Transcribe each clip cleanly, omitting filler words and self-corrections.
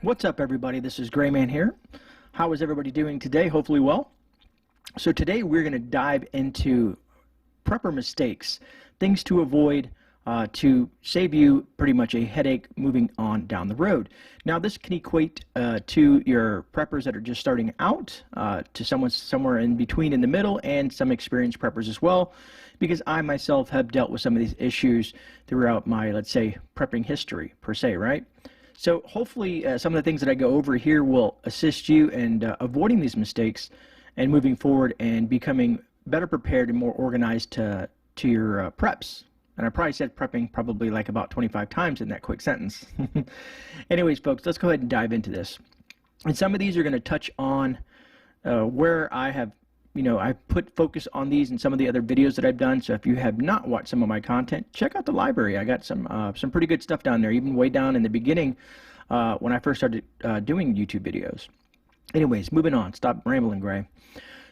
What's up, everybody? This is GreyMan here. How is everybody doing today? Hopefully well. So today we're going to dive into prepper mistakes, things to avoid to save you pretty much a headache moving on down the road. Now this can equate to your preppers that are just starting out, to someone somewhere in between in the middle, and some experienced preppers as well, because I myself have dealt with some of these issues throughout my, let's say, prepping history per se, right? So hopefully some of the things that I go over here will assist you in avoiding these mistakes and moving forward and becoming better prepared and more organized to your preps. And I probably said prepping probably like about 25 times in that quick sentence. Anyways, folks, let's go ahead and dive into this. And some of these are going to touch on where I have, I put focus on these in some of the other videos that I've done. So if you have not watched some of my content, check out the library. I got some pretty good stuff down there, even way down in the beginning when I first started doing YouTube videos. Anyways, moving on. Stop rambling, Gray.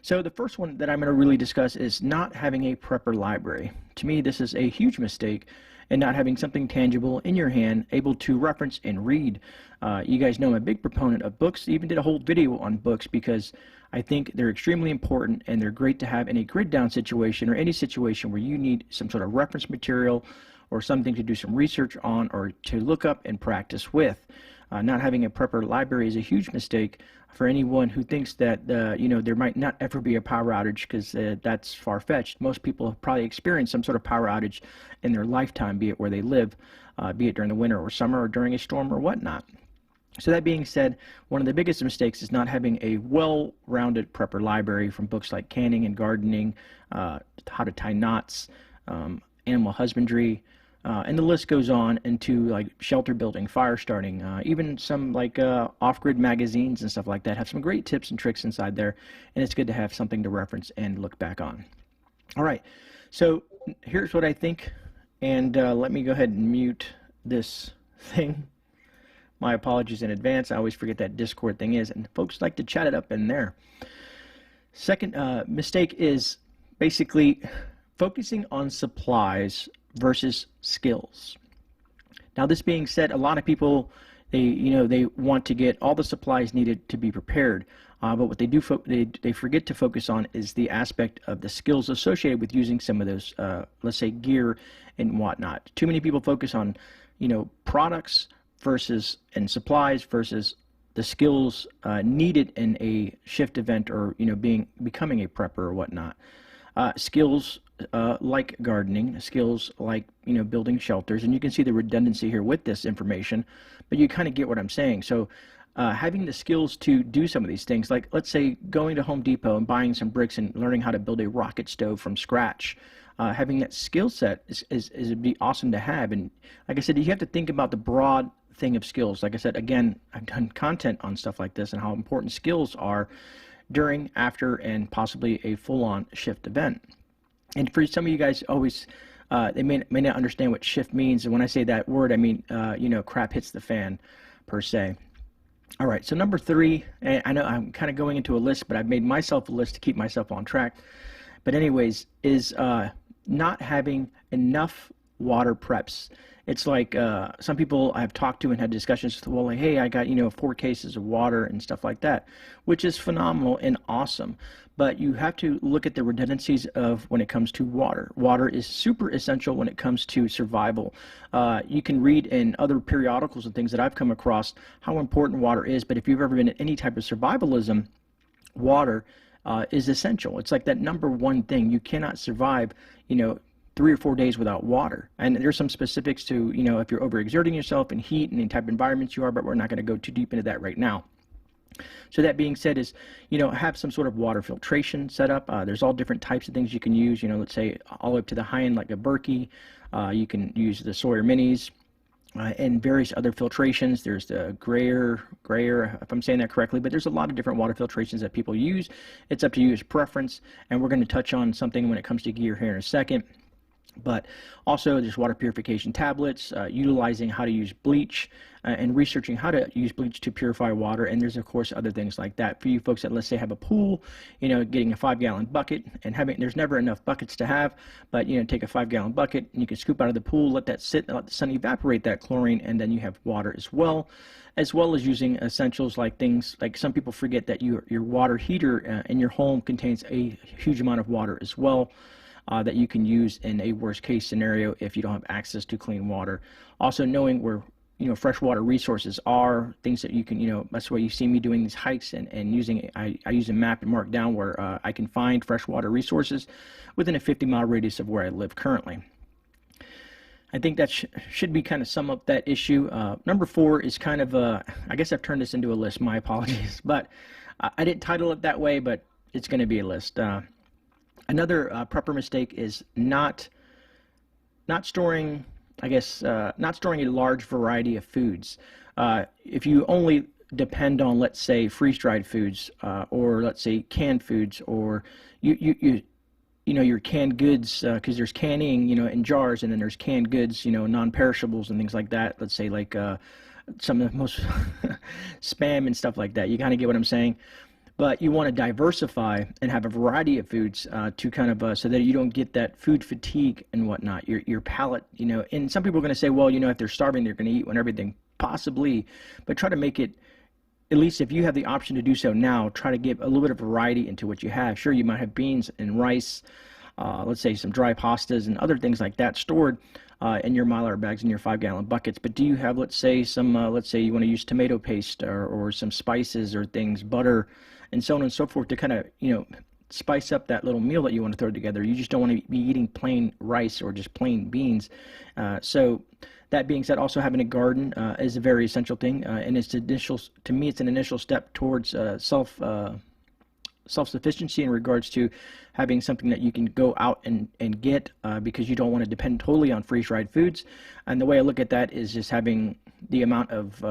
So the first one that I'm going to really discuss is not having a prepper library. To me, this is a huge mistake, and not having something tangible in your hand, able to reference and read. You guys know I'm a big proponent of books. I even did a whole video on books because I think they're extremely important and they're great to have in a grid down situation or any situation where you need some sort of reference material or something to do some research on or to look up and practice with. Not having a prepper library is a huge mistake for anyone who thinks that there might not ever be a power outage, because that's far-fetched. Most people have probably experienced some sort of power outage in their lifetime, be it where they live, be it during the winter or summer or during a storm or whatnot. So that being said, one of the biggest mistakes is not having a well-rounded prepper library from books like Canning and Gardening, How to Tie Knots, Animal Husbandry, and the list goes on into like shelter building, fire starting, even some like off-grid magazines and stuff like that have some great tips and tricks inside there, and it's good to have something to reference and look back on. All right, so here's what I think, and let me go ahead and mute this thing. My apologies in advance. I always forget that Discord thing is, and folks like to chat it up in there. Second mistake is basically focusing on supplies versus skills. Now, this being said, a lot of people, they want to get all the supplies needed to be prepared, but what they do they forget to focus on is the aspect of the skills associated with using some of those, let's say, gear and whatnot. Too many people focus on, products and supplies versus the skills needed in a shift event or becoming a prepper or whatnot. Skills like gardening, skills like building shelters, and you can see the redundancy here with this information, but you kind of get what I'm saying. So having the skills to do some of these things, like let's say going to Home Depot and buying some bricks and learning how to build a rocket stove from scratch, having that skill set is be awesome to have. And like I said, you have to think about the broad thing of skills. Like I said, again, I've done content on stuff like this and how important skills are during, after, and possibly a full-on shift event. And for some of you guys, always they may not understand what shift means. And when I say that word, I mean crap hits the fan per se. All right, so number 3, and I know I'm kind of going into a list, but I've made myself a list to keep myself on track. But anyways, is not having enough water preps. It's like some people I've talked to and had discussions with, well, like, hey, I got 4 cases of water and stuff like that, which is phenomenal and awesome. But you have to look at the redundancies of when it comes to water. Water is super essential when it comes to survival. You can read in other periodicals and things that I've come across how important water is, but if you've ever been in any type of survivalism, water is essential. It's like that #1 thing. You cannot survive, 3 or 4 days without water. And there's some specifics to, if you're overexerting yourself in heat and any type of environments you are, but we're not going to go too deep into that right now. So that being said is, have some sort of water filtration set up. There's all different types of things you can use, let's say all the way up to the high end like a Berkey. You can use the Sawyer Minis and various other filtrations. There's the Grayer, if I'm saying that correctly, but there's a lot of different water filtrations that people use. It's up to you as preference, and we're going to touch on something when it comes to gear here in a second. But also there's water purification tablets, utilizing how to use bleach, and researching how to use bleach to purify water. And there's of course other things like that for you folks that, let's say, have a pool, getting a 5-gallon bucket and there's never enough buckets to have, but take a 5-gallon bucket and you can scoop out of the pool, let that sit, let the sun evaporate that chlorine, and then you have water as well as using essentials like things like, some people forget that your water heater in your home contains a huge amount of water as well. That you can use in a worst case scenario if you don't have access to clean water. Also knowing where freshwater resources are, things that you can, that's why you see me doing these hikes and using, I use a map and mark down where I can find freshwater resources within a 50-mile radius of where I live currently. I think that should be kind of sum up that issue. Number 4 is kind of I guess I've turned this into a list, my apologies, but I didn't title it that way, but it's going to be a list. Another prepper mistake is not storing, not storing a large variety of foods. If you only depend on, let's say, freeze-dried foods, or let's say canned foods, or your canned goods, because there's canning, in jars, and then there's canned goods, non-perishables and things like that. Let's say like some of the most spam and stuff like that. You kind of get what I'm saying. But you want to diversify and have a variety of foods to kind of so that you don't get that food fatigue and whatnot. Your palate, and some people are going to say, well, if they're starving, they're going to eat when everything, possibly, but try to make it, at least if you have the option to do so now, try to give a little bit of variety into what you have. Sure, you might have beans and rice, let's say some dry pastas and other things like that stored in your Malabar bags in your 5-gallon buckets. But do you have, let's say, some, let's say you want to use tomato paste or some spices or things, butter, and so on and so forth, to kind of, spice up that little meal that you want to throw together. You just don't want to be eating plain rice or just plain beans. So that being said, also having a garden is a very essential thing, and it's to me, it's an initial step towards self-sufficiency in regards to having something that you can go out and get, because you don't want to depend totally on freeze-dried foods. And the way I look at that is just having the amount of,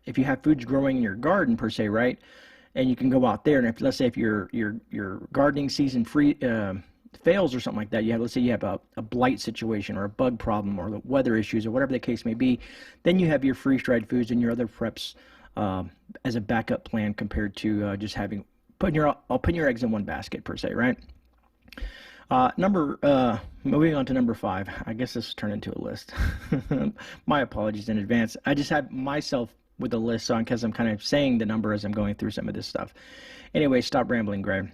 if you have foods growing in your garden per se, right? And you can go out there, and if, let's say, if your gardening season fails or something like that, let's say you have a blight situation or a bug problem or the weather issues or whatever the case may be, then you have your freeze-dried foods and your other preps as a backup plan compared to just putting your eggs in one basket per se, right? Moving on to number 5. I guess this turned into a list. My apologies in advance. I just have myself with a list on because I'm kind of saying the number as I'm going through some of this stuff. Anyway, stop rambling, Gray.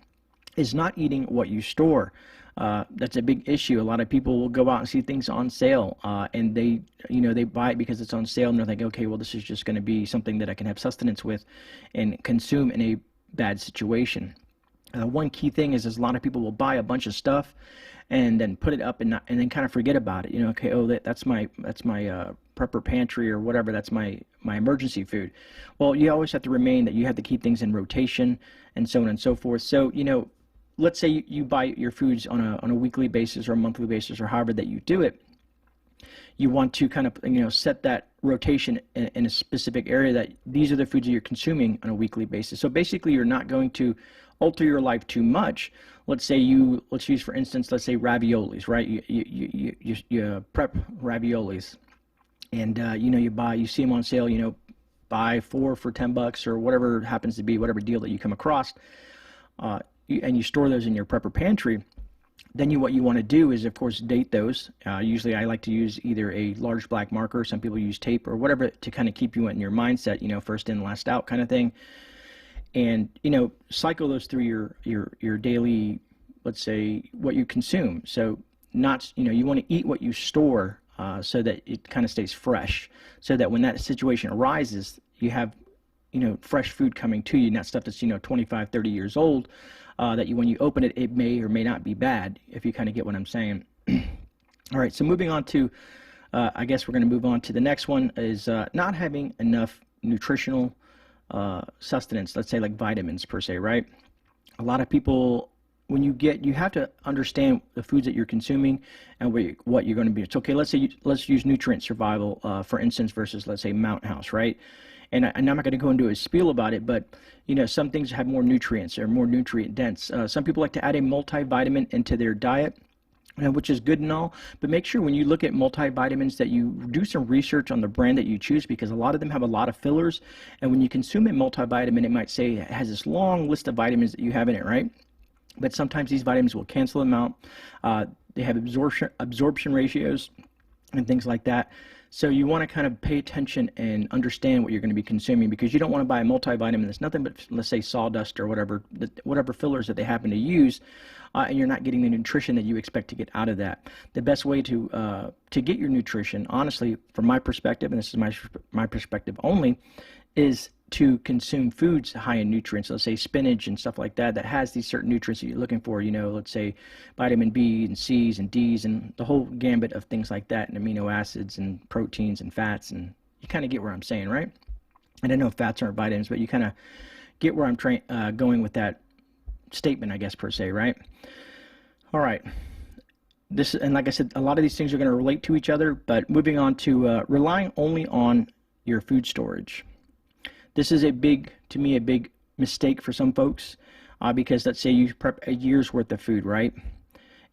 Is not eating what you store. That's a big issue. A lot of people will go out and see things on sale, and they buy it because it's on sale, and they're like, okay, well, this is just going to be something that I can have sustenance with and consume in a bad situation. One key thing is a lot of people will buy a bunch of stuff and then put it up and then kind of forget about it. Okay, oh, that's my prepper pantry or whatever. That's my emergency food. Well, you always have to remain that you have to keep things in rotation and so on and so forth. So let's say you buy your foods on a weekly basis or a monthly basis or however that you do it. You want to kind of set that rotation in a specific area, that these are the foods that you're consuming on a weekly basis. So basically, you're not going to alter your life too much. Let's use for instance, let's say raviolis, right? You prep raviolis, and you see them on sale. Buy 4 for $10 or whatever it happens to be, whatever deal that you come across, and you store those in your prepper pantry. Then what you want to do is, of course, date those. Usually I like to use either a large black marker, some people use tape or whatever, to kind of keep you in your mindset, first in, last out kind of thing. And, cycle those through your daily, let's say, what you consume. So you want to eat what you store so that it kind of stays fresh, so that when that situation arises, you have, fresh food coming to you, not stuff that's, 25, 30 years old, that when you open it, it may or may not be bad, if you kind of get what I'm saying. All right, so moving on to, I guess we're going to move on to the next one, is not having enough nutritional sustenance, let's say like vitamins per se, right? A lot of people, when you have to understand the foods that you're consuming and what you're going to be. It's okay, let's use nutrient survival, for instance, versus, let's say, Mountain House, right? And I'm not going to go into a spiel about it, but some things have more nutrients or more nutrient dense. Some people like to add a multivitamin into their diet. which is good and all, but make sure when you look at multivitamins that you do some research on the brand that you choose, because a lot of them have a lot of fillers, and when you consume a multivitamin, it might say it has this long list of vitamins that you have in it, right? But sometimes these vitamins will cancel them out. They have absorption ratios and things like that. So you want to kind of pay attention and understand what you're going to be consuming, because you don't want to buy a multivitamin that's nothing but, let's say, sawdust or whatever fillers that they happen to use, and you're not getting the nutrition that you expect to get out of that. The best way to get your nutrition, honestly, from my perspective, and this is my perspective only, is to consume foods high in nutrients. Let's say spinach and stuff like that, that has these certain nutrients that you're looking for, let's say vitamin B and C's and D's and the whole gambit of things like that, and amino acids and proteins and fats, and you kind of get where I'm saying, right? And I know fats aren't vitamins, but you kind of get where I'm going with that statement, I guess, per se, right? All right. And like I said, a lot of these things are going to relate to each other, but moving on to relying only on your food storage. This is to me, a big mistake for some folks, because let's say you prep a year's worth of food, right?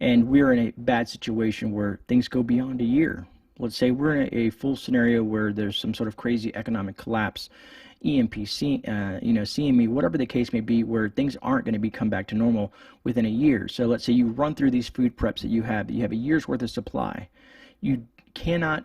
And we're in a bad situation where things go beyond a year. Let's say we're in a full scenario where there's some sort of crazy economic collapse, EMP, CME, whatever the case may be, where things aren't going to come back to normal within a year. So let's say you run through these food preps that you have a year's worth of supply. You cannot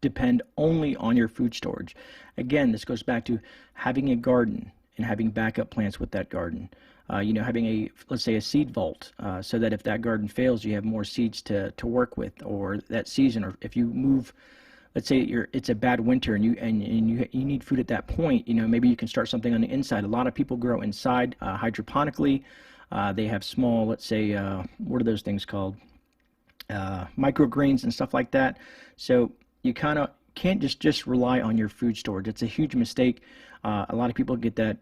depend only on your food storage. Again, this goes back to having a garden and having backup plants with that garden. Having let's say a seed vault, so that if that garden fails, you have more seeds to work with, or that season, or if you move, let's say it's a bad winter and you need food at that point, maybe you can start something on the inside. A lot of people grow inside hydroponically. They have small, let's say, what are those things called? Microgreens and stuff like that. So you kind of can't just rely on your food storage. It's a huge mistake. A lot of people get that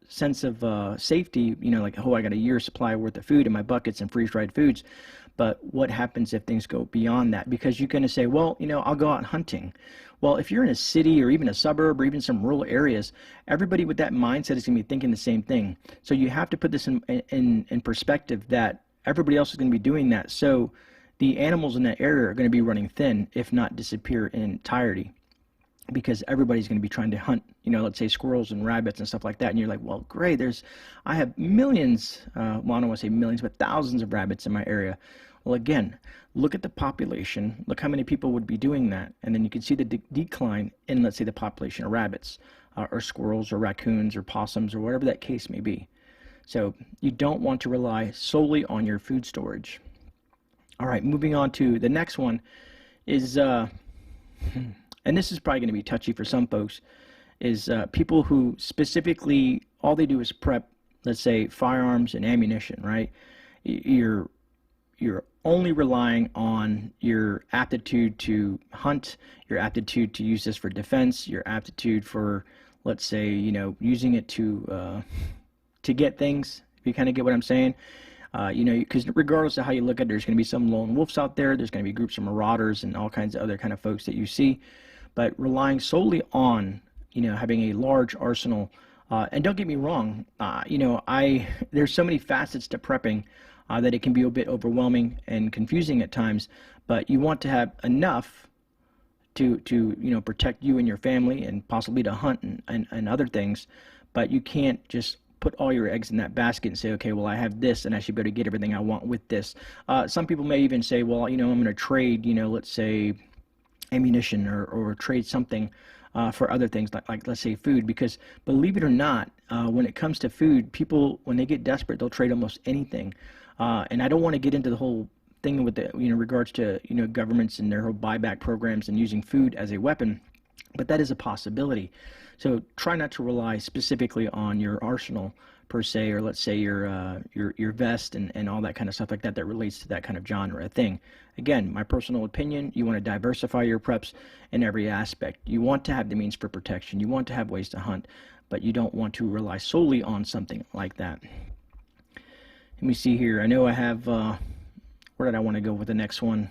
sense of safety, like, oh, I got a year's supply worth of food in my buckets and freeze-dried foods. But what happens if things go beyond that? Because you're going to say, well, I'll go out hunting. Well, if you're in a city or even a suburb or even some rural areas, everybody with that mindset is going to be thinking the same thing. So you have to put this in perspective that everybody else is going to be doing that. So the animals in that area are going to be running thin, if not disappear in entirety, because everybody's going to be trying to hunt, let's say squirrels and rabbits and stuff like that. And you're like, well, great, I have millions, well, I don't want to say millions, but thousands of rabbits in my area. Well, again, look at the population, look how many people would be doing that, and then you can see the decline in, let's say, the population of rabbits, or squirrels, or raccoons, or possums, or whatever that case may be. So you don't want to rely solely on your food storage. All right, moving on to the next one is, and this is probably going to be touchy for some folks, is people who specifically, all they do is prep, let's say, firearms and ammunition, right? You're only relying on your aptitude to hunt, your aptitude to use this for defense, your aptitude for, let's say, using it to get things, if you kind of get what I'm saying. Because regardless of how you look at it, there's going to be some lone wolves out there. There's going to be groups of marauders and all kinds of other kind of folks that you see. But relying solely on, having a large arsenal, and don't get me wrong, there's so many facets to prepping that it can be a bit overwhelming and confusing at times. But you want to have enough to protect you and your family, and possibly to hunt and other things. But you can't just put all your eggs in that basket and say, okay, well, I have this and I should be able to get everything I want with this. Some people may even say, well, I'm going to trade, let's say ammunition or trade something for other things like let's say food, because believe it or not, when it comes to food, people, when they get desperate, they'll trade almost anything. And I don't want to get into the whole thing with the, regards to, governments and their whole buyback programs and using food as a weapon, but that is a possibility. So try not to rely specifically on your arsenal per se, or let's say your vest and all that kind of stuff like that relates to that kind of genre thing. Again, my personal opinion, you want to diversify your preps in every aspect. You want to have the means for protection. You want to have ways to hunt, but you don't want to rely solely on something like that. Let me see here. I know I have, where did I want to go with the next one?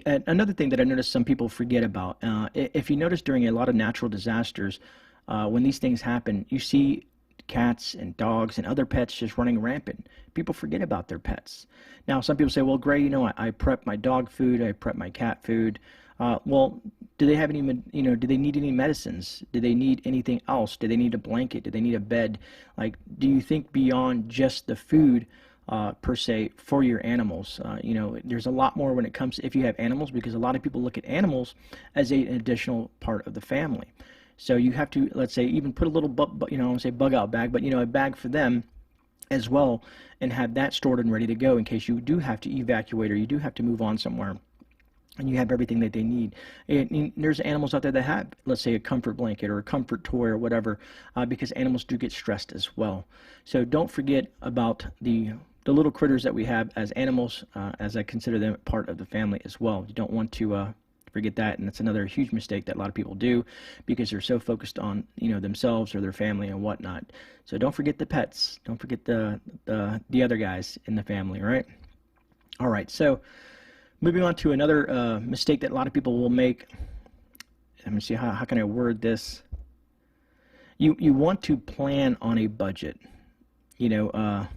Another thing that I noticed some people forget about, if you notice during a lot of natural disasters, when these things happen, you see cats and dogs and other pets just running rampant. People forget about their pets. Now, some people say, well, Grey, I prep my dog food, I prep my cat food. Well, do they have any, do they need any medicines? Do they need anything else? Do they need a blanket? Do they need a bed? Like, do you think beyond just the food per se for your animals? There's a lot more when it comes to if you have animals, because a lot of people look at animals as an additional part of the family. So you have to, let's say, even put a little, I won't say bug out bag, but a bag for them as well, and have that stored and ready to go in case you do have to evacuate or you do have to move on somewhere, and you have everything that they need. And there's animals out there that have, let's say, a comfort blanket or a comfort toy or whatever, because animals do get stressed as well. So don't forget about the little critters that we have as animals, as I consider them part of the family as well. You don't want to forget that, and that's another huge mistake that a lot of people do because they're so focused on themselves or their family and whatnot. So don't forget the pets. Don't forget the other guys in the family, right? All right, so moving on to another mistake that a lot of people will make. Let me see, how can I word this? You want to plan on a budget. Now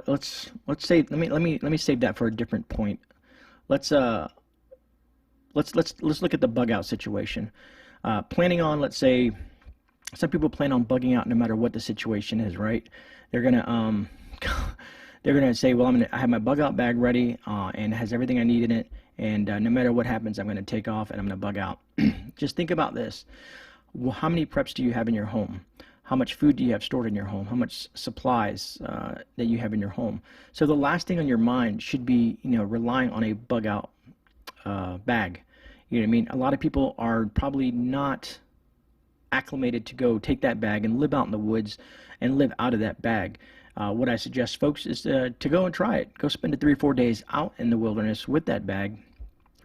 let's say, let me save that for a different point. Let's look at the bug out situation. Planning on, let's say, some people plan on bugging out no matter what the situation is, right? They're gonna say, well, I have my bug out bag ready, and it has everything I need in it, and no matter what happens, I'm gonna take off and I'm gonna bug out. Just think about this. Well, how many preps do you have in your home? How much food do you have stored in your home? How much supplies that you have in your home? So the last thing on your mind should be, relying on a bug out bag. You know what I mean? A lot of people are probably not acclimated to go take that bag and live out in the woods and live out of that bag. What I suggest, folks, is to go and try it. Go spend 3 or 4 days out in the wilderness with that bag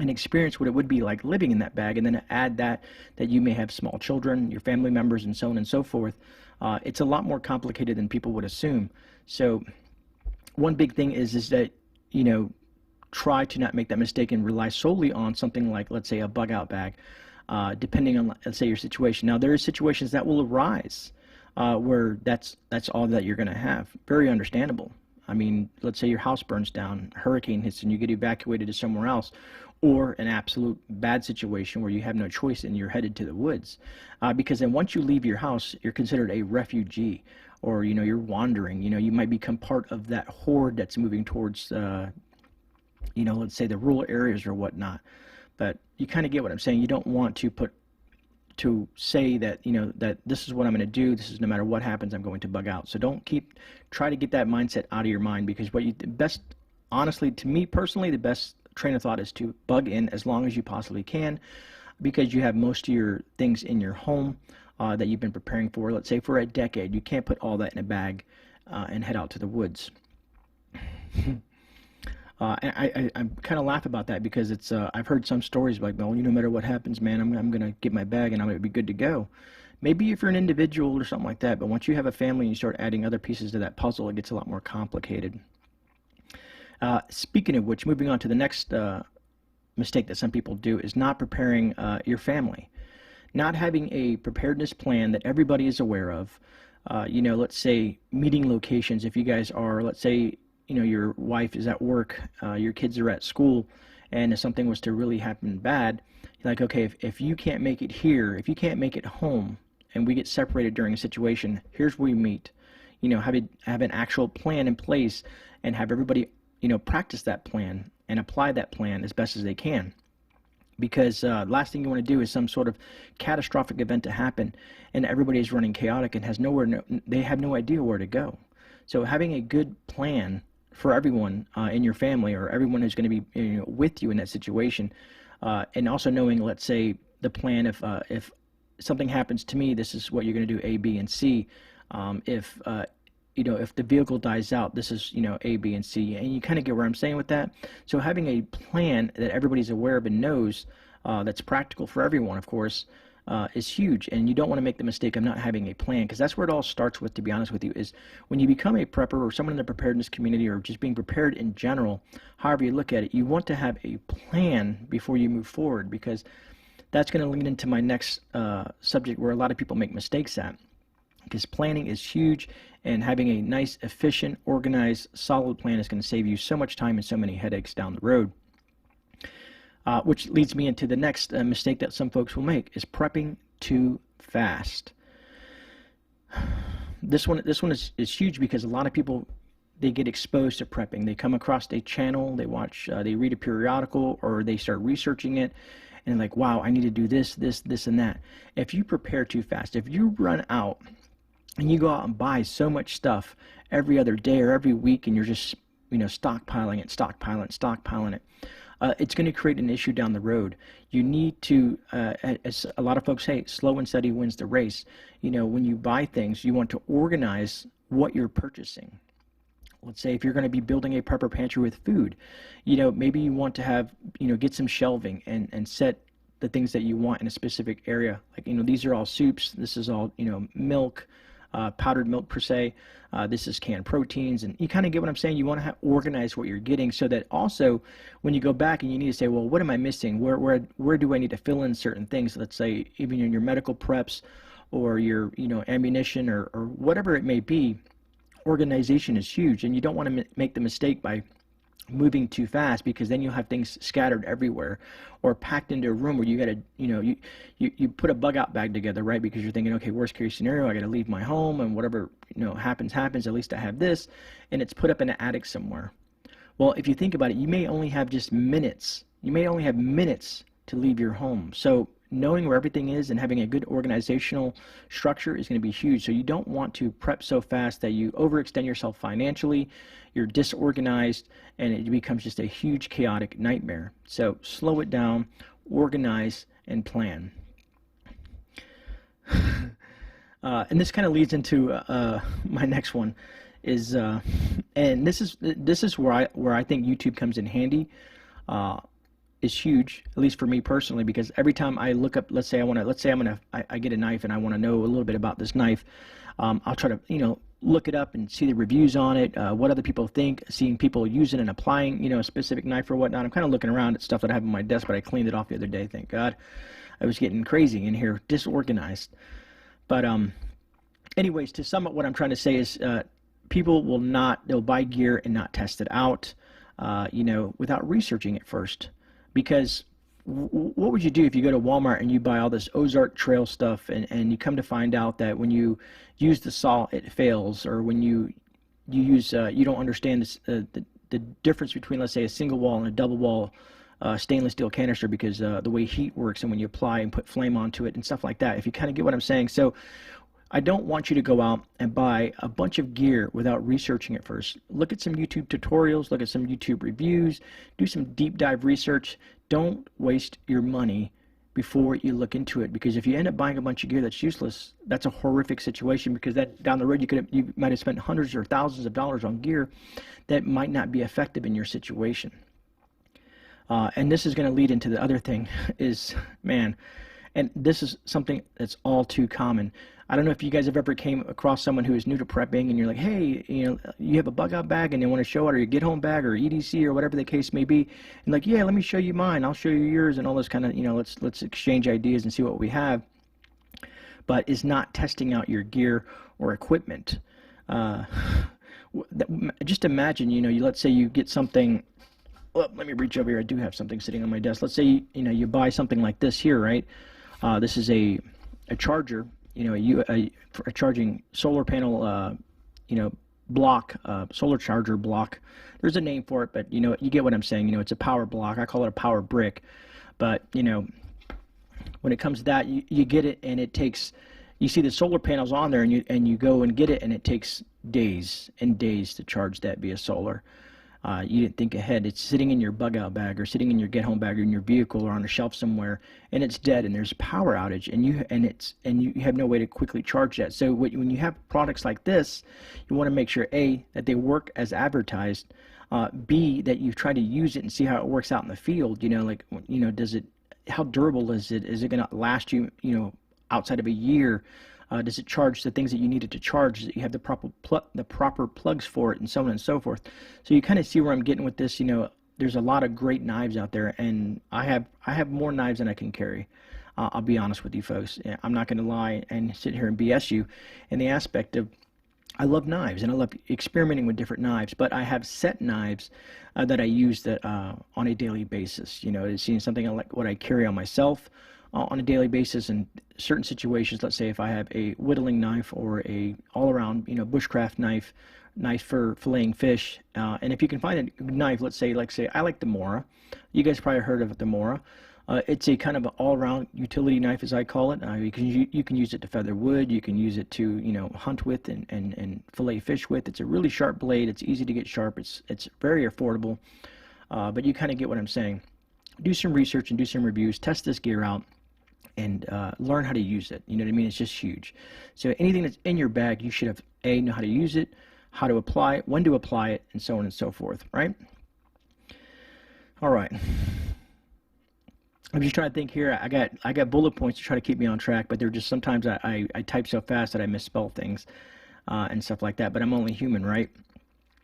and experience what it would be like living in that bag, and then add that you may have small children, your family members, and so on and so forth. It's a lot more complicated than people would assume. So one big thing is that, try to not make that mistake and rely solely on something like, let's say, a bug out bag, depending on, let's say, your situation. Now, there are situations that will arise where that's all that you're going to have. Very understandable. I mean, let's say your house burns down, a hurricane hits, and you get evacuated to somewhere else, or an absolute bad situation where you have no choice and you're headed to the woods. Because then once you leave your house, you're considered a refugee, or, you're wandering. You might become part of that horde that's moving towards, let's say the rural areas or whatnot. But you kind of get what I'm saying. You don't want to say that, that this is what I'm going to do. This is no matter what happens, I'm going to bug out. So try to get that mindset out of your mind, because honestly, to me personally, the best train of thought is to bug in as long as you possibly can, because you have most of your things in your home that you've been preparing for, let's say, for a decade. You can't put all that in a bag and head out to the woods. And I kind of laugh about that, because it's I've heard some stories like, well, no matter what happens, man, I'm going to get my bag and I'm going to be good to go. Maybe if you're an individual or something like that, but once you have a family and you start adding other pieces to that puzzle, it gets a lot more complicated. Speaking of which, moving on to the next mistake that some people do is not preparing your family. Not having a preparedness plan that everybody is aware of. Let's say meeting locations. If you guys are, let's say, your wife is at work, your kids are at school, and if something was to really happen bad, you're like, okay, if you can't make it here, if you can't make it home, and we get separated during a situation, here's where we meet. Have an actual plan in place, and have everybody practice that plan and apply that plan as best as they can. Because last thing you want to do is some sort of catastrophic event to happen and everybody is running chaotic and they have no idea where to go. So having a good plan for everyone in your family, or everyone who's going to be with you in that situation, and also knowing, let's say, the plan, if something happens to me, this is what you're going to do, A, B, and C. If the vehicle dies out, this is, A, B, and C. And you kind of get where I'm saying with that. So having a plan that everybody's aware of and knows, that's practical for everyone, of course, is huge. And you don't want to make the mistake of not having a plan, because that's where it all starts with, to be honest with you, is when you become a prepper or someone in the preparedness community, or just being prepared in general, however you look at it, you want to have a plan before you move forward, because that's going to lead into my next subject where a lot of people make mistakes at. because planning is huge, and having a nice, efficient, organized, solid plan is going to save you so much time and so many headaches down the road. Which leads me into the next mistake that some folks will make, is prepping too fast. This one is huge, because a lot of people, they get exposed to prepping. They come across a channel, they watch, they read a periodical, or they start researching it, and like, wow, I need to do this, this, this, and that. If you prepare too fast, if you run out and you go out and buy so much stuff every other day or every week, and you're just, stockpiling it, it's going to create an issue down the road. You need to, as a lot of folks say, slow and steady wins the race. When you buy things, you want to organize what you're purchasing. Let's say if you're going to be building a prepper pantry with food, maybe you want to have, get some shelving and set the things that you want in a specific area. Like, these are all soups. This is all, milk, powdered milk per se. This is canned proteins, and you kind of get what I'm saying. You want to organize what you're getting, so that also when you go back and you need to say, well, what am I missing? Where do I need to fill in certain things? Let's say even in your medical preps, or your ammunition, or whatever it may be. Organization is huge, and you don't want to make the mistake by moving too fast, because then you'll have things scattered everywhere, or packed into a room where you got to, you put a bug out bag together, right? Because you're thinking, okay, worst case scenario, I got to leave my home, and whatever happens, at least I have this, and it's put up in an attic somewhere. Well, if you think about it, you may only have just minutes. You may only have minutes to leave your home. So knowing where everything is and having a good organizational structure is going to be huge. So you don't want to prep so fast that you overextend yourself financially, you're disorganized, and it becomes just a huge chaotic nightmare. So slow it down, organize, and plan. And this kind of leads into my next one, is and this is where I think YouTube comes in handy. Is huge, at least for me personally, because every time I look up, let's say I get a knife and I want to know a little bit about this knife, I'll try to look it up and see the reviews on it, what other people think, seeing people using and applying a specific knife or whatnot. I'm kind of looking around at stuff that I have on my desk, but I cleaned it off the other day. Thank God. I was getting crazy in here, disorganized. But anyways, to sum up, what I'm trying to say is people they'll buy gear and not test it out, without researching it first. Because what would you do if you go to Walmart and you buy all this Ozark Trail stuff, and you come to find out that when you use the saw it fails, or when you use you don't understand this, the difference between, let's say, a single wall and a double wall stainless steel canister, because the way heat works, and when you apply and put flame onto it and stuff like that, if you kind of get what I'm saying. So I don't want you to go out and buy a bunch of gear without researching it first. Look at some YouTube tutorials, look at some YouTube reviews, do some deep dive research. Don't waste your money before you look into it, because if you end up buying a bunch of gear that's useless, that's a horrific situation, because that down the road you might have spent hundreds or thousands of dollars on gear that might not be effective in your situation. And this is going to lead into the other thing is, man, and this is something that's all too common. I don't know if you guys have ever came across someone who is new to prepping, and you're like, hey, you have a bug out bag and they want to show it, or your get home bag, or EDC, or whatever the case may be, and like, yeah, let me show you mine, I'll show you yours, and all this kind of, let's exchange ideas and see what we have, but is not testing out your gear or equipment. Just imagine, let's say you get something. Well, let me reach over here. I do have something sitting on my desk. Let's say you buy something like this here, right? This is a charger. A charging solar panel, block, solar charger block. There's a name for it, but you get what I'm saying. It's a power block. I call it a power brick. But when it comes to that, you get it, and it takes. You see the solar panels on there, and you go and get it, and it takes days and days to charge that via solar. You didn't think ahead. It's sitting in your bug out bag, or sitting in your get home bag, or in your vehicle, or on a shelf somewhere, and it's dead, and there's a power outage, and you have no way to quickly charge that. So when you have products like this, you want to make sure, A, that they work as advertised, B, that you try to use it and see how it works out in the field. How durable is it? Is it going to last you, outside of a year? Does it charge the things that you needed to charge? Does it, you have the proper plugs for it, and so on and so forth. So you kind of see where I'm getting with this. There's a lot of great knives out there, and I have more knives than I can carry. I'll be honest with you folks. I'm not going to lie and sit here and BS you in the aspect of I love knives and I love experimenting with different knives, but I have set knives that I use that on a daily basis. You know, it's something I like what I carry on myself on a daily basis in certain situations. Let's say if I have a whittling knife or a all-around, you know, bushcraft knife for filleting fish, and if you can find a knife, let's say I like the Mora. You guys probably heard of the Mora. It's a kind of an all-around utility knife, as I call it. You can use it to feather wood. You can use it to, you know, hunt with and fillet fish with. It's a really sharp blade. It's easy to get sharp. It's very affordable, but you kind of get what I'm saying. Do some research and do some reviews. Test this gear out and learn how to use it. You know what I mean? It's just huge. So anything that's in your bag, you should have know how to use it, how to apply it, when to apply it, and so on and so forth. Right? All right. I'm just trying to think here. I got bullet points to try to keep me on track, but they're just sometimes I type so fast that I misspell things and stuff like that. But I'm only human, right?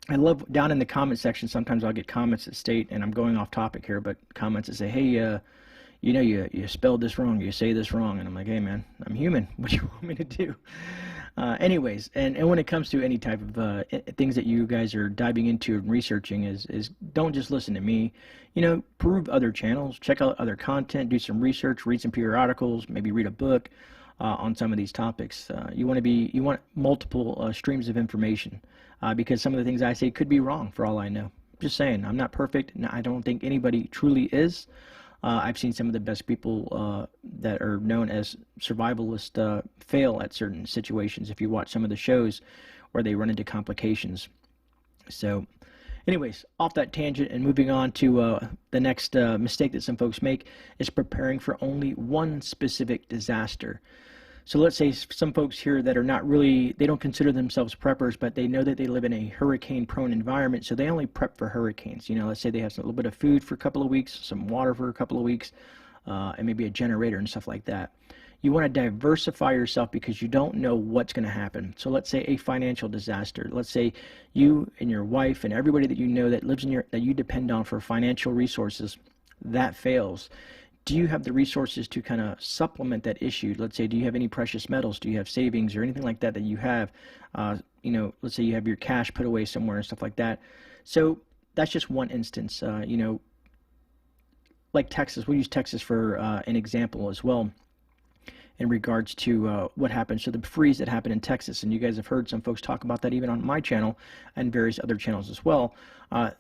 I love down in the comment section. Sometimes I'll get comments that state, and I'm going off topic here, but comments that say, "Hey, you know, you spelled this wrong. You say this wrong," and I'm like, "Hey, man, I'm human. What do you want me to do?" Anyways, and when it comes to any type of things that you guys are diving into and researching, is don't just listen to me. You know, peruse other channels, check out other content, do some research, read some periodicals, maybe read a book on some of these topics. You want multiple streams of information because some of the things I say could be wrong for all I know. Just saying, I'm not perfect. And I don't think anybody truly is. I've seen some of the best people that are known as survivalists fail at certain situations if you watch some of the shows where they run into complications. So anyways, off that tangent and moving on to the next mistake that some folks make is preparing for only one specific disaster. So let's say some folks here that are not really, they don't consider themselves preppers, but they know that they live in a hurricane-prone environment, so they only prep for hurricanes. You know, let's say they have a little bit of food for a couple of weeks, some water for a couple of weeks, and maybe a generator and stuff like that. You want to diversify yourself because you don't know what's going to happen. So let's say a financial disaster. Let's say you and your wife and everybody that you know that lives in that you depend on for financial resources, that fails. Do you have the resources to kind of supplement that issue? Let's say, do you have any precious metals? Do you have savings or anything like that that you have? You know, let's say you have your cash put away somewhere and stuff like that. So that's just one instance. You know, like Texas, we'll use Texas for an example as well in regards to what happened. So the freeze that happened in Texas, and you guys have heard some folks talk about that even on my channel and various other channels as well.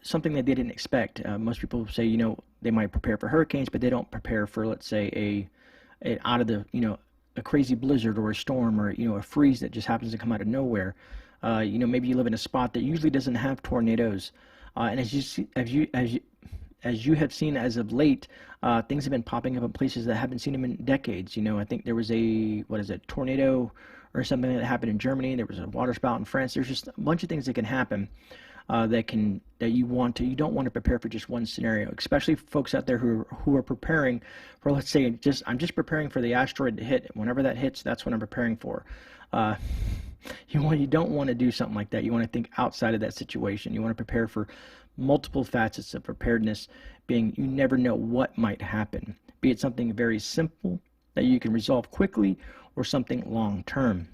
Something that they didn't expect. Most people say, you know, they might prepare for hurricanes, but they don't prepare for, let's say, out of the, you know, a crazy blizzard or a storm or, you know, a freeze that just happens to come out of nowhere. You know, maybe you live in a spot that usually doesn't have tornadoes, and as you have seen as of late, things have been popping up in places that haven't seen them in decades. You know, I think there was a tornado or something that happened in Germany. There was a water spout in France. There's just a bunch of things that can happen that you don't want to prepare for just one scenario, especially don't out there who are preparing for, let's say, I'm just preparing for the asteroid to hit. Whenever that hits, that's what I'm preparing for. You don't want to do something like that. You want to think outside of that situation. You want to prepare for multiple facets of preparedness, being you never know what might happen, be it something very simple that you can resolve quickly or something long term.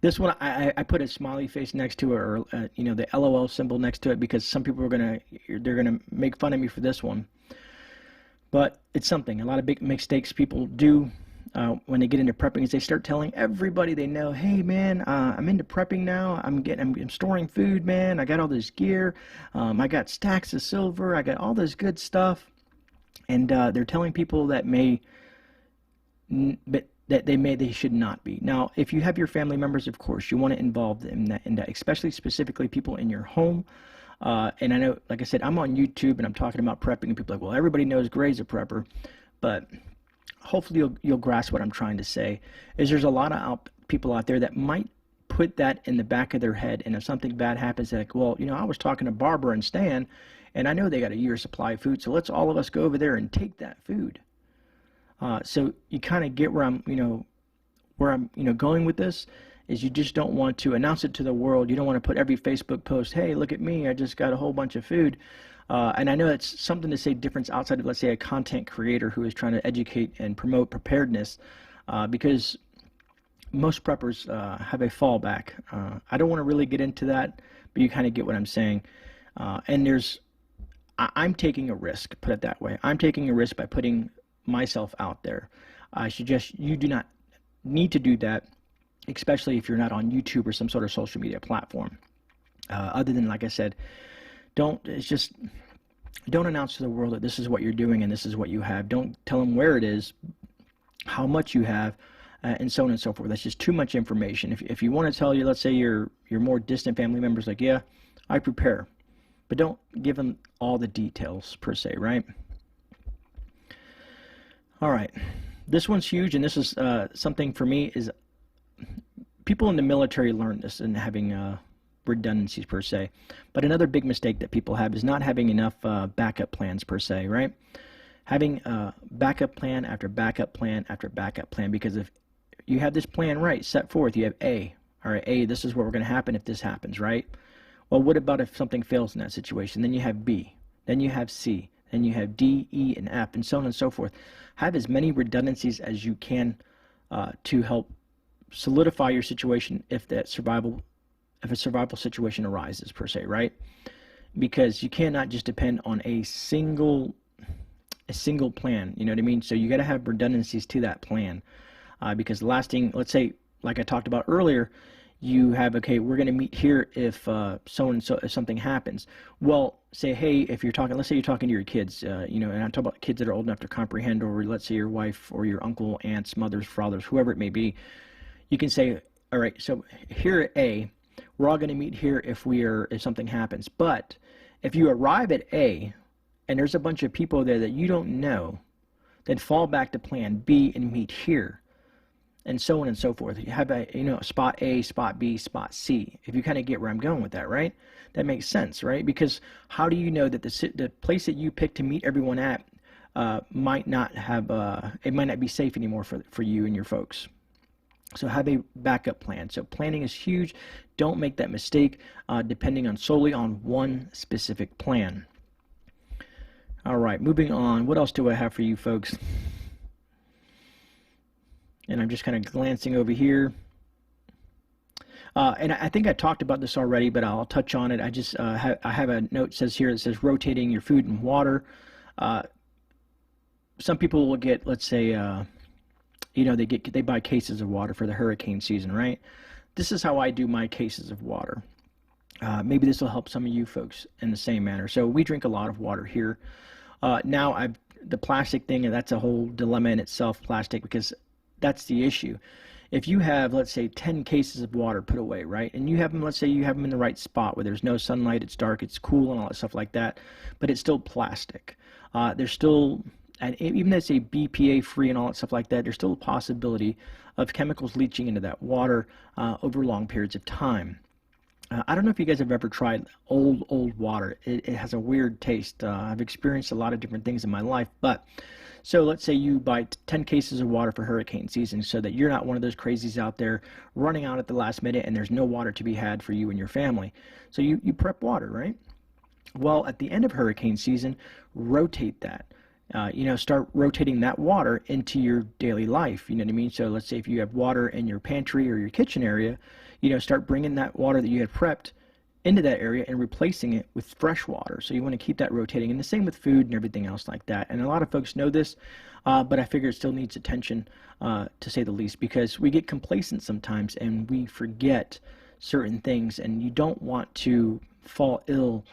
This one, I put a smiley face next to it, or you know, the LOL symbol next to it, because some people are they're gonna make fun of me for this one. But it's something. A lot of big mistakes people do when they get into prepping is they start telling everybody they know, "Hey man, I'm into prepping now. I'm storing food, man. I got all this gear. I got stacks of silver. I got all this good stuff." And they're telling people that they should not be. Now, if you have your family members, of course, you want to involve them in that, especially specifically people in your home. And I know, like I said, I'm on YouTube and I'm talking about prepping, and people are like, well, everybody knows Grey's a prepper, but hopefully you'll grasp what I'm trying to say. Is there's a lot of people out there that might put that in the back of their head, and if something bad happens, they're like, well, you know, I was talking to Barbara and Stan, and I know they got a year's supply of food, so let's all of us go over there and take that food. So you kind of get where I'm going with this, is you just don't want to announce it to the world. You don't want to put every Facebook post, hey, look at me, I just got a whole bunch of food. And I know it's something to say difference outside of, let's say, a content creator who is trying to educate and promote preparedness, because most preppers have a fallback. I don't want to really get into that, but you kind of get what I'm saying. And I'm taking a risk, put it that way. I'm taking a risk by putting myself out there. I suggest you do not need to do that, especially if you're not on YouTube or some sort of social media platform. Other than, like I said, don't announce to the world that this is what you're doing and this is what you have. Don't tell them where it is, how much you have, and so on and so forth. That's just too much information. If you want to tell let's say your more distant family members, like, yeah, I prepare, but don't give them all the details per se, right? All right, this one's huge, and this is something for me is people in the military learn this and having redundancies per se. But another big mistake that people have is not having enough backup plans per se, right? Having backup plan after backup plan after backup plan, because if you have this plan right, set forth, you have A. All right, A, this is what we're going to happen if this happens, right? Well, what about if something fails in that situation? Then you have B, then you have C, then you have D, E, and F, and so on and so forth. Have as many redundancies as you can to help solidify your situation if a survival situation arises per se, right? Because you cannot just depend on a single plan, you know what I mean? So you got to have redundancies to that plan, because the last thing, let's say, like I talked about earlier, you have, okay, we're going to meet here if if something happens. Well, say, hey, if you're talking, let's say you're talking to your kids, and I'm talking about kids that are old enough to comprehend, or let's say your wife or your uncle, aunts, mothers, fathers, whoever it may be. You can say, all right, so here at A, we're all going to meet here if something happens. But if you arrive at A and there's a bunch of people there that you don't know, then fall back to plan B and meet here, and so on and so forth. You have spot A, spot B, spot C. If you kind of get where I'm going with that, right? That makes sense, right? Because how do you know that the place that you pick to meet everyone at might not be safe anymore for you and your folks? So have a backup plan. So planning is huge. Don't make that mistake depending solely on one specific plan. All right, moving on. What else do I have for you folks? And I'm just kind of glancing over here. And I think I talked about this already, but I'll touch on it. I have a note says here that says rotating your food and water. Some people will get, let's say, they buy cases of water for the hurricane season, right? This is how I do my cases of water. Maybe this will help some of you folks in the same manner. So we drink a lot of water here. Now the plastic thing, and that's a whole dilemma in itself, plastic, because that's the issue. If you have, let's say, 10 cases of water put away, right, and you have them, let's say you have them in the right spot where there's no sunlight, it's dark, it's cool, and all that stuff like that, but it's still plastic. There's still, and even though it's a BPA free and all that stuff like that, there's still a possibility of chemicals leaching into that water over long periods of time. I don't know if you guys have ever tried old water. It has a weird taste. I've experienced a lot of different things in my life, but so let's say you buy 10 cases of water for hurricane season so that you're not one of those crazies out there running out at the last minute and there's no water to be had for you and your family. So you prep water, right? Well, at the end of hurricane season, rotate that. Start rotating that water into your daily life. You know what I mean? So let's say if you have water in your pantry or your kitchen area, start bringing that water that you had prepped into that area and replacing it with fresh water. So you want to keep that rotating. And the same with food and everything else like that. And a lot of folks know this, but I figure it still needs attention, to say the least, because we get complacent sometimes and we forget certain things, and you don't want to fall ill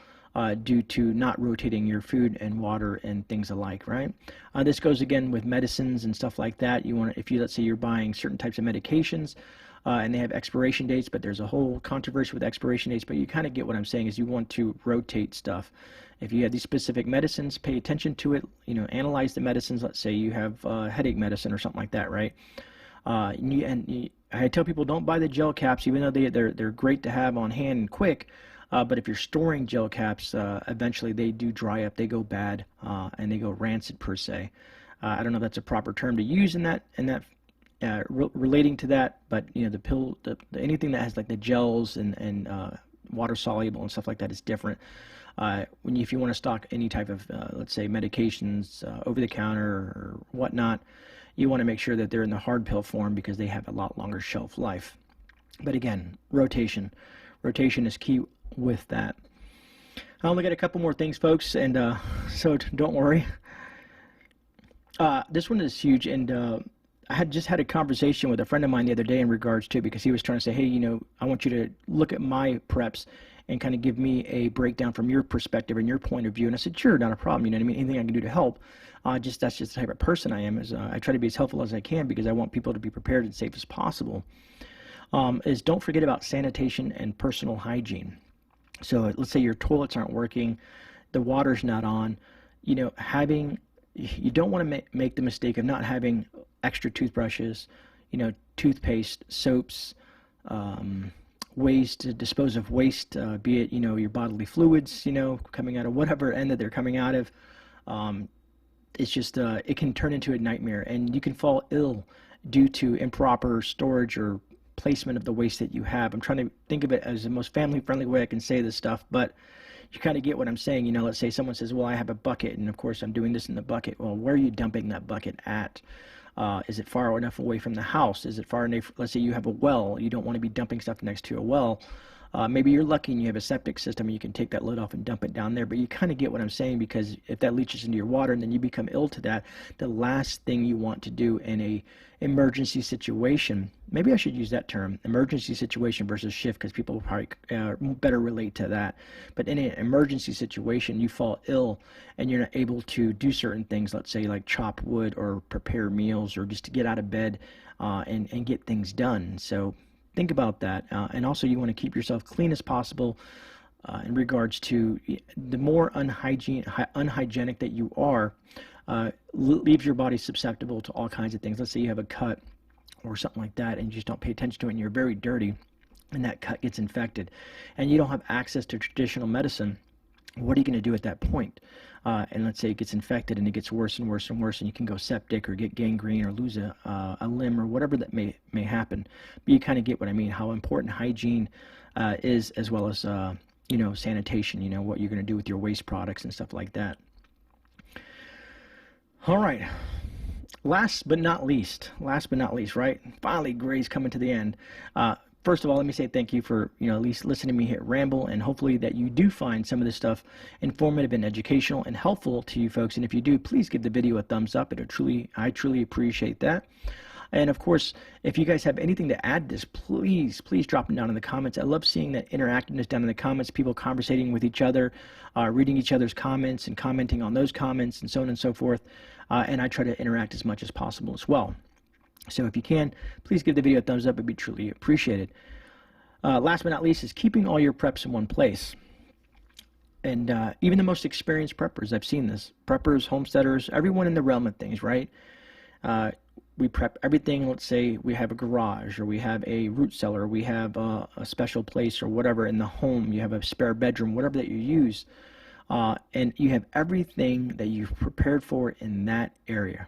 due to not rotating your food and water and things alike, right? This goes again with medicines and stuff like that. Let's say you're buying certain types of medications, and they have expiration dates, but there's a whole controversy with expiration dates, but you kind of get what I'm saying is you want to rotate stuff. If you have these specific medicines, pay attention to it, analyze the medicines. Let's say you have headache medicine or something like that, right? I tell people don't buy the gel caps, even though they're great to have on hand and quick. But if you're storing gel caps, eventually they do dry up, they go bad, and they go rancid per se. I don't know if that's a proper term to use in that relating to that, but anything that has like the gels and water soluble and stuff like that is different. if you want to stock any type of, let's say, medications over the counter or whatnot, you want to make sure that they're in the hard pill form because they have a lot longer shelf life. But again, rotation is key with that. I only got a couple more things, folks, and so don't worry. This one is huge, and I had just had a conversation with a friend of mine the other day in regards to it, because he was trying to say, hey, you know, I want you to look at my preps and kind of give me a breakdown from your perspective and your point of view. And I said, sure, not a problem. You know what I mean? Anything I can do to help. That's just the type of person I am. Is I try to be as helpful as I can because I want people to be prepared and safe as possible. Is don't forget about sanitation and personal hygiene. So let's say your toilets aren't working, the water's not on. You know, you don't want to make the mistake of not having extra toothbrushes, you know, toothpaste, soaps, ways to dispose of waste, be it, you know, your bodily fluids, you know, coming out of whatever end that they're coming out of. It's just, it can turn into a nightmare, and you can fall ill due to improper storage or placement of the waste that you have. I'm trying to think of it as the most family-friendly way I can say this stuff, but you kind of get what I'm saying. You know, let's say someone says, well, I have a bucket, and of course I'm doing this in the bucket. Well, where are you dumping that bucket at? Is it far enough away from the house? Is it far enough? Let's say you have a well. You don't want to be dumping stuff next to a well. Maybe you're lucky and you have a septic system and you can take that lid off and dump it down there, but you kind of get what I'm saying, because if that leaches into your water and then you become ill to that, the last thing you want to do in a emergency situation, maybe I should use that term, emergency situation versus shift, because people will probably better relate to that. But in an emergency situation, you fall ill and you're not able to do certain things, let's say like chop wood or prepare meals or just to get out of bed and get things done. So think about that. And also you want to keep yourself clean as possible in regards to the more unhygienic that you are, leaves your body susceptible to all kinds of things. Let's say you have a cut or something like that and you just don't pay attention to it and you're very dirty and that cut gets infected and you don't have access to traditional medicine. What are you going to do at that point? And let's say it gets infected and it gets worse and worse and worse, and you can go septic or get gangrene or lose a limb or whatever that may happen. But you kind of get what I mean, how important hygiene is, as well as you know, sanitation, you know, what you're going to do with your waste products and stuff like that. All right. Last but not least, right? Finally, Grey's coming to the end. First of all, let me say thank you for, you know, at least listening to me hit ramble, and hopefully that you do find some of this stuff informative and educational and helpful to you folks. And if you do, please give the video a thumbs up. I truly appreciate that. And of course, if you guys have anything to add to this, please drop them down in the comments. I love seeing that interactiveness down in the comments, people conversating with each other, reading each other's comments and commenting on those comments and so on and so forth. And I try to interact as much as possible as well. So if you can, please give the video a thumbs up. It'd be truly appreciated. Last but not least is keeping all your preps in one place. And even the most experienced preppers, I've seen this. Preppers, homesteaders, everyone in the realm of things, right? We prep everything. Let's say we have a garage, or we have a root cellar, we have a special place or whatever in the home. You have a spare bedroom, whatever that you use. And you have everything that you've prepared for in that area.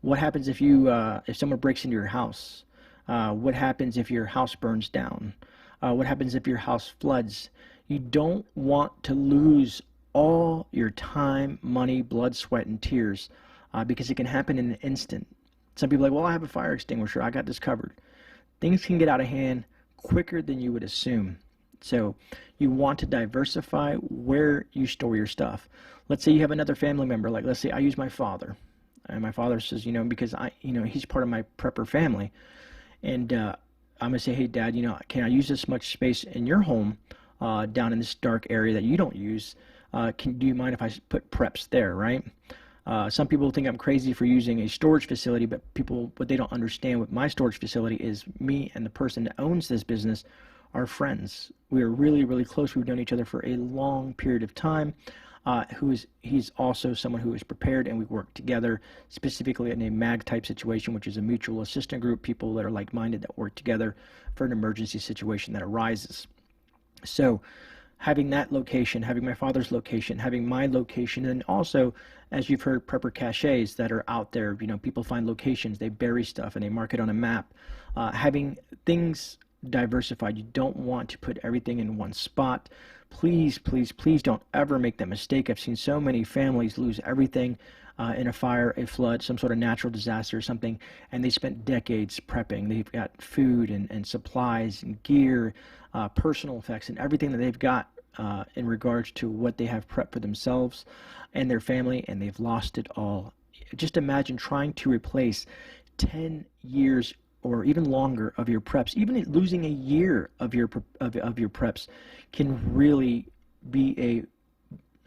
What happens if if someone breaks into your house? What happens if your house burns down? What happens if your house floods? You don't want to lose all your time, money, blood, sweat, and tears because it can happen in an instant. Some people are like, well, I have a fire extinguisher. I got this covered. Things can get out of hand quicker than you would assume. So you want to diversify where you store your stuff. Let's say you have another family member. Like, let's say I use my father. And my father says, you know, because he's part of my prepper family. And I'm going to say, hey, Dad, you know, can I use this much space in your home down in this dark area that you don't use? Do you mind if I put preps there, right? Some people think I'm crazy for using a storage facility, but what they don't understand with my storage facility is me and the person that owns this business are friends. We are really, really close. We've known each other for a long period of time. He's also someone who is prepared, and we work together specifically in a MAG type situation, which is a mutual assistant group, people that are like-minded that work together for an emergency situation that arises. So having that location, having my father's location, having my location, and also, as you've heard, prepper caches that are out there, you know, people find locations, they bury stuff and they mark it on a map. Having things diversified. You don't want to put everything in one spot. Please, please, please don't ever make that mistake. I've seen so many families lose everything in a fire, a flood, some sort of natural disaster or something, and they spent decades prepping. They've got food and supplies and gear, personal effects, and everything that they've got in regards to what they have prepped for themselves and their family, and they've lost it all. Just imagine trying to replace 10 years or even longer of your preps. Even losing a year of your preps can really be a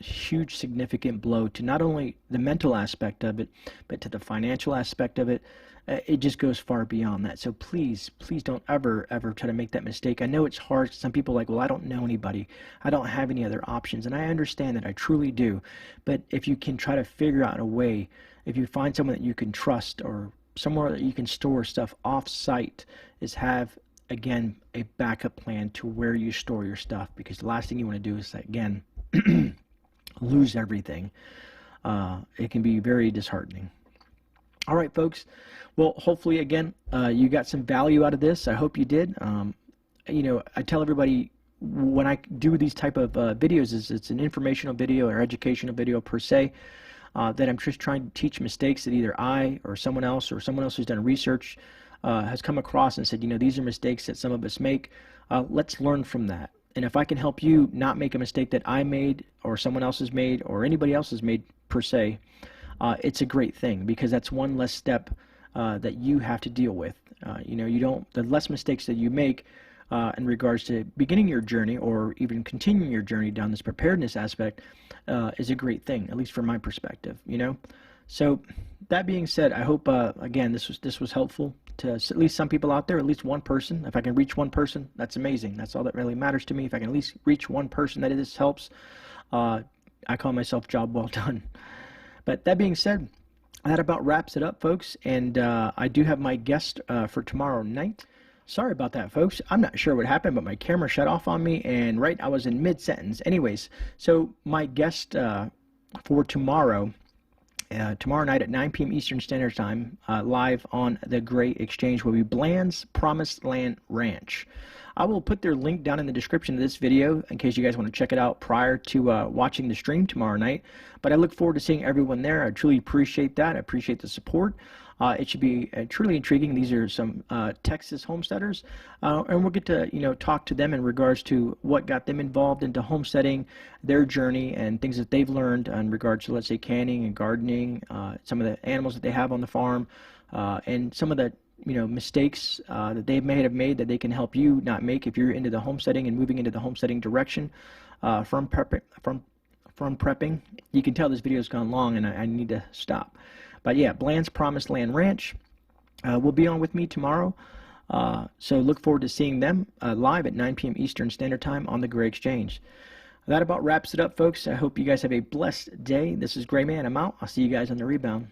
huge significant blow to not only the mental aspect of it, but to the financial aspect of it. It just goes far beyond that. So please, please don't ever try to make that mistake. I know it's hard. Some people are like, well, I don't know anybody, I don't have any other options, and I understand that, I truly do. But if you can try to figure out a way, if you find someone that you can trust or somewhere that you can store stuff off site, is have, again, a backup plan to where you store your stuff, because the last thing you want to do is, again, lose everything. It can be very disheartening. All right, folks. Well, hopefully, again, you got some value out of this. I hope you did. You know, I tell everybody when I do these type of videos, it's an informational video or educational video per se, that I'm just trying to teach mistakes that either I or someone else who's done research has come across and said, you know, these are mistakes that some of us make. Let's learn from that. And if I can help you not make a mistake that I made or someone else has made or anybody else has made per se, it's a great thing, because that's one less step that you have to deal with. You know, the less mistakes that you make in regards to beginning your journey or even continuing your journey down this preparedness aspect is a great thing, at least from my perspective, you know. So that being said, I hope, again, this was helpful to at least some people out there, at least one person. If I can reach one person, that's amazing. That's all that really matters to me. If I can at least reach one person that this helps, I call myself job well done. But that being said, that about wraps it up, folks. And I do have my guest for tomorrow night. Sorry about that, folks. I'm not sure what happened, but my camera shut off on me, and I was in mid-sentence. Anyways, so my guest for tomorrow night at 9 p.m. Eastern Standard Time, live on the Grey Exchange, will be Bland's Promised Land Ranch. I will put their link down in the description of this video in case you guys want to check it out prior to watching the stream tomorrow night. But I look forward to seeing everyone there. I truly appreciate that. I appreciate the support. It should be truly intriguing. These are some Texas homesteaders, and we'll get to, you know, talk to them in regards to what got them involved into homesteading, their journey, and things that they've learned in regards to, let's say, canning and gardening, some of the animals that they have on the farm, and some of the, you know, mistakes that they may have made that they can help you not make if you're into the homesteading and moving into the homesteading direction from prepping. You can tell this video's gone long, and I need to stop. But yeah, Bland's Promised Land Ranch will be on with me tomorrow. So look forward to seeing them live at 9 p.m. Eastern Standard Time on the Grey Exchange. That about wraps it up, folks. I hope you guys have a blessed day. This is GreyMan. I'm out. I'll see you guys on the rebound.